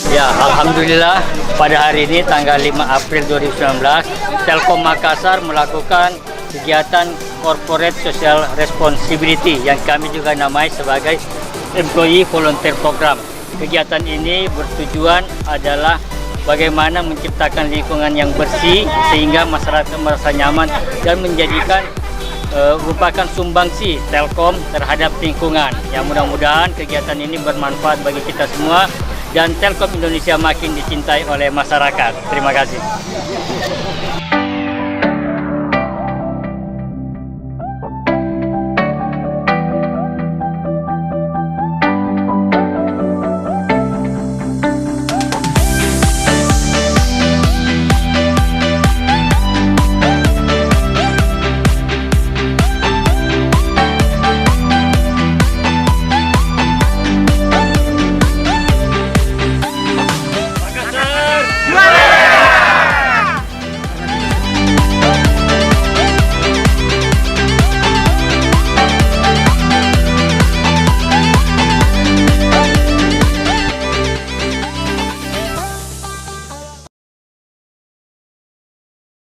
Ya, alhamdulillah pada hari ini tanggal 5 April 2019, Telkom Makassar melakukan kegiatan Corporate Social Responsibility yang kami juga namai sebagai Employe Volunteer Program. Kegiatan ini bertujuan adalah bagaimana menciptakan lingkungan yang bersih sehingga masyarakat merasa nyaman dan menjadikan merupakan sumbangsi Telkom terhadap lingkungan. Yang mudah-mudahan kegiatan ini bermanfaat bagi kita semua dan Telkom Indonesia makin dicintai oleh masyarakat. Terima kasih.